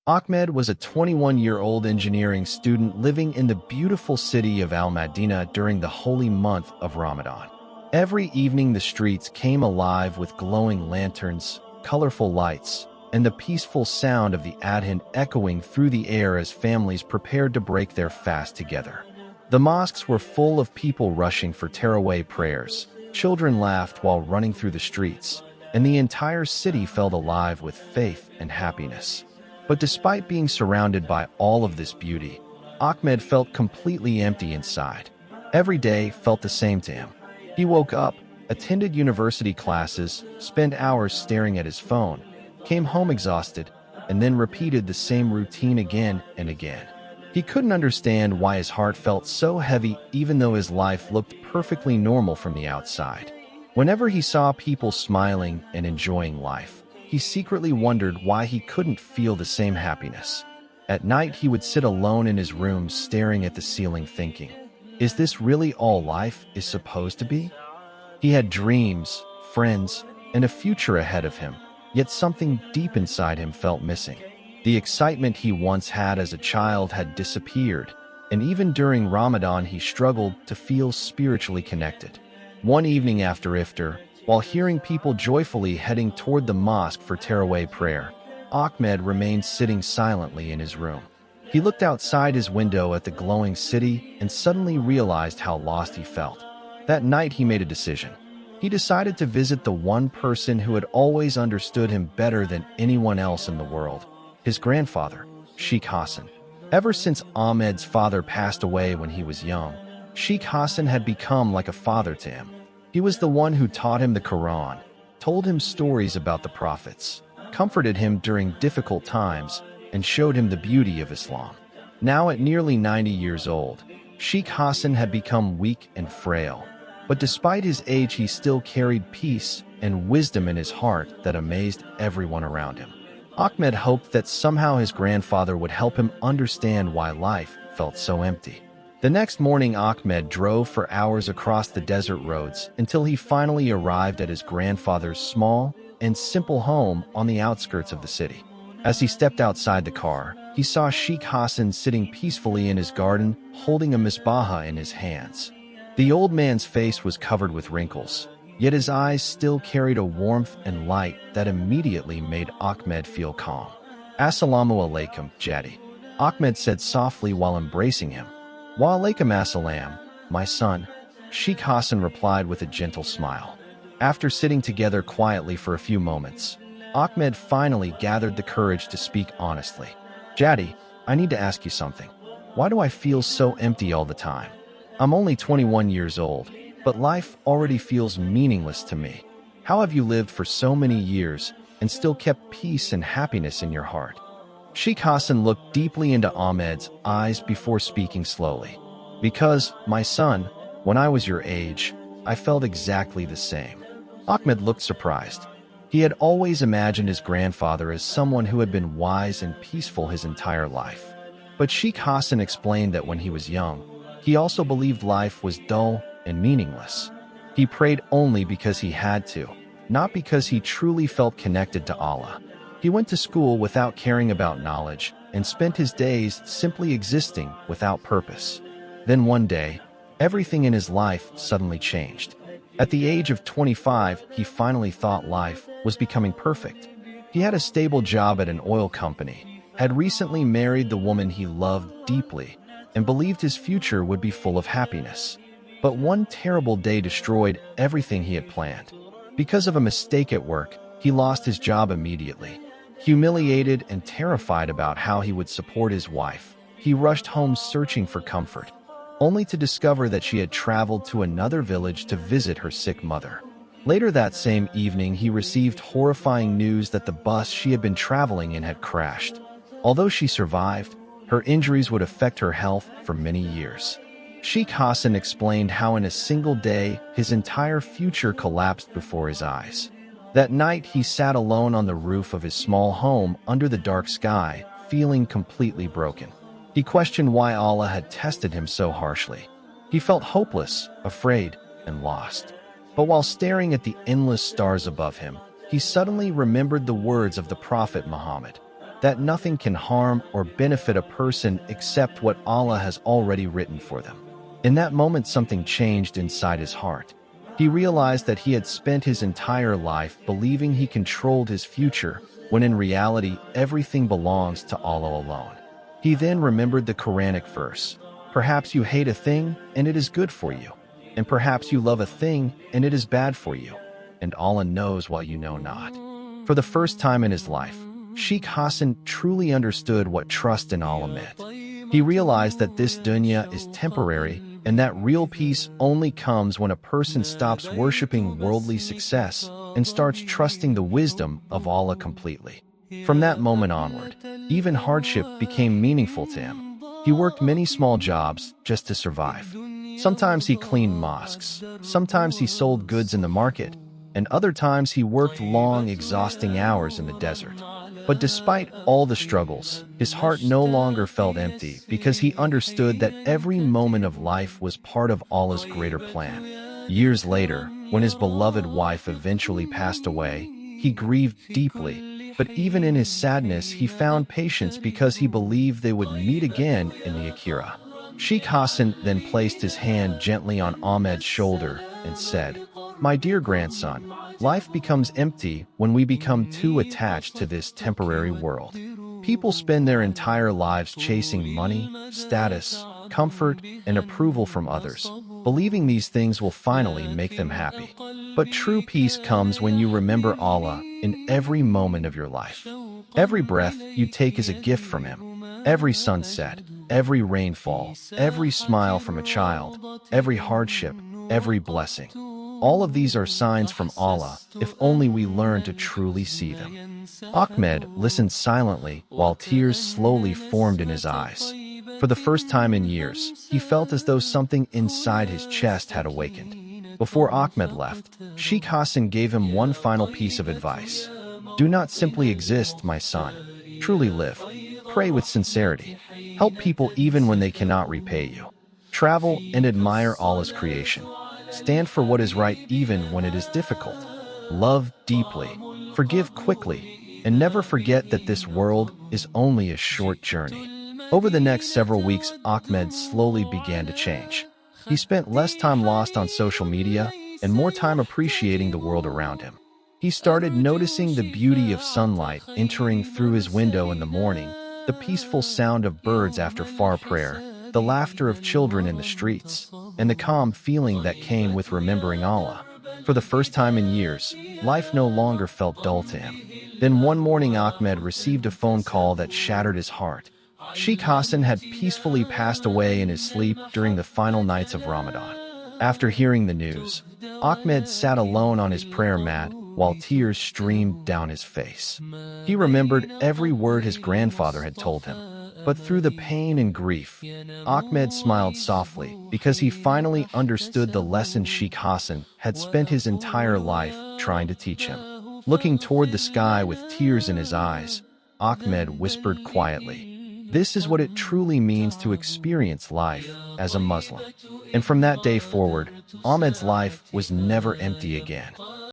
Ahmed was a 21-year-old engineering student living in the beautiful city of Al-Madina during the holy month of Ramadan. Every evening the streets came alive with glowing lanterns, colorful lights, and the peaceful sound of the adhan echoing through the air as families prepared to break their fast together. The mosques were full of people rushing for Tarawih prayers. Children laughed while running through the streets, and the entire city felt alive with faith and happiness. But despite being surrounded by all of this beauty, Ahmed felt completely empty inside. Every day felt the same to him. He woke up, attended university classes, spent hours staring at his phone, came home exhausted, and then repeated the same routine again and again. He couldn't understand why his heart felt so heavy even though his life looked perfectly normal from the outside. Whenever he saw people smiling and enjoying life, he secretly wondered why he couldn't feel the same happiness. At night, he would sit alone in his room staring at the ceiling thinking, is this really all life is supposed to be? He had dreams, friends, and a future ahead of him, yet something deep inside him felt missing. The excitement he once had as a child had disappeared, and even during Ramadan he struggled to feel spiritually connected. One evening after iftar, while hearing people joyfully heading toward the mosque for Tarawih prayer, Ahmed remained sitting silently in his room. He looked outside his window at the glowing city and suddenly realized how lost he felt. That night he made a decision. He decided to visit the one person who had always understood him better than anyone else in the world, his grandfather, Sheikh Hassan. Ever since Ahmed's father passed away when he was young, Sheikh Hassan had become like a father to him. He was the one who taught him the Quran, told him stories about the prophets, comforted him during difficult times, and showed him the beauty of Islam. Now at nearly 90 years old, Sheikh Hassan had become weak and frail, but despite his age he still carried peace and wisdom in his heart that amazed everyone around him. Ahmed hoped that somehow his grandfather would help him understand why life felt so empty. The next morning, Ahmed drove for hours across the desert roads until he finally arrived at his grandfather's small and simple home on the outskirts of the city. As he stepped outside the car, he saw Sheikh Hassan sitting peacefully in his garden, holding a misbah in his hands. The old man's face was covered with wrinkles, yet his eyes still carried a warmth and light that immediately made Ahmed feel calm. "Assalamu alaikum, Jadi," Ahmed said softly while embracing him. "Wa alaikum assalam, my son," Sheikh Hassan replied with a gentle smile. After sitting together quietly for a few moments, Ahmed finally gathered the courage to speak honestly. "Jadi, I need to ask you something. Why do I feel so empty all the time? I'm only 21 years old, but life already feels meaningless to me. How have you lived for so many years and still kept peace and happiness in your heart?" Sheikh Hassan looked deeply into Ahmed's eyes before speaking slowly. "Because, my son, when I was your age, I felt exactly the same." Ahmed looked surprised. He had always imagined his grandfather as someone who had been wise and peaceful his entire life. But Sheikh Hassan explained that when he was young, he also believed life was dull and meaningless. He prayed only because he had to, not because he truly felt connected to Allah. He went to school without caring about knowledge and spent his days simply existing without purpose. Then one day, everything in his life suddenly changed. At the age of 25, he finally thought life was becoming perfect. He had a stable job at an oil company, had recently married the woman he loved deeply, and believed his future would be full of happiness. But one terrible day destroyed everything he had planned. Because of a mistake at work, he lost his job immediately. Humiliated and terrified about how he would support his wife, he rushed home searching for comfort, only to discover that she had traveled to another village to visit her sick mother. Later that same evening, he received horrifying news that the bus she had been traveling in had crashed. Although she survived, her injuries would affect her health for many years. Sheikh Hassan explained how in a single day, his entire future collapsed before his eyes. That night, he sat alone on the roof of his small home under the dark sky, feeling completely broken. He questioned why Allah had tested him so harshly. He felt hopeless, afraid, and lost. But while staring at the endless stars above him, he suddenly remembered the words of the Prophet Muhammad. that nothing can harm or benefit a person except what Allah has already written for them. In that moment, something changed inside his heart. He realized that he had spent his entire life believing he controlled his future, when in reality, everything belongs to Allah alone. He then remembered the Quranic verse, "Perhaps you hate a thing, and it is good for you. And perhaps you love a thing, and it is bad for you. And Allah knows what you know not." For the first time in his life, Sheikh Hassan truly understood what trust in Allah meant. He realized that this dunya is temporary, and that real peace only comes when a person stops worshiping worldly success and starts trusting the wisdom of Allah completely. From that moment onward, even hardship became meaningful to him. He worked many small jobs just to survive. Sometimes he cleaned mosques, sometimes he sold goods in the market, and other times he worked long, exhausting hours in the desert. But despite all the struggles, his heart no longer felt empty because he understood that every moment of life was part of Allah's greater plan. Years later, when his beloved wife eventually passed away, he grieved deeply, but even in his sadness he found patience because he believed they would meet again in the Akhirah. Sheikh Hassan then placed his hand gently on Ahmed's shoulder and said, "My dear grandson, life becomes empty when we become too attached to this temporary world. People spend their entire lives chasing money, status, comfort, and approval from others, believing these things will finally make them happy. But true peace comes when you remember Allah in every moment of your life. Every breath you take is a gift from Him. Every sunset, every rainfall, every smile from a child, every hardship, every blessing. All of these are signs from Allah, if only we learn to truly see them." Ahmed listened silently while tears slowly formed in his eyes. For the first time in years, he felt as though something inside his chest had awakened. Before Ahmed left, Sheikh Hassan gave him one final piece of advice. "Do not simply exist, my son. Truly live. Pray with sincerity. Help people even when they cannot repay you. Travel and admire Allah's creation. Stand for what is right even when it is difficult. Love deeply. Forgive quickly. And never forget that this world is only a short journey." Over the next several weeks, Ahmed slowly began to change. He spent less time lost on social media and more time appreciating the world around him. He started noticing the beauty of sunlight entering through his window in the morning, the peaceful sound of birds after far prayer, the laughter of children in the streets, and the calm feeling that came with remembering Allah. For the first time in years, life no longer felt dull to him. Then one morning Ahmed received a phone call that shattered his heart. Sheikh Hassan had peacefully passed away in his sleep during the final nights of Ramadan. After hearing the news, Ahmed sat alone on his prayer mat while tears streamed down his face. He remembered every word his grandfather had told him. But through the pain and grief, Ahmed smiled softly because he finally understood the lesson Sheikh Hassan had spent his entire life trying to teach him. Looking toward the sky with tears in his eyes, Ahmed whispered quietly, "This is what it truly means to experience life as a Muslim." And from that day forward, Ahmed's life was never empty again.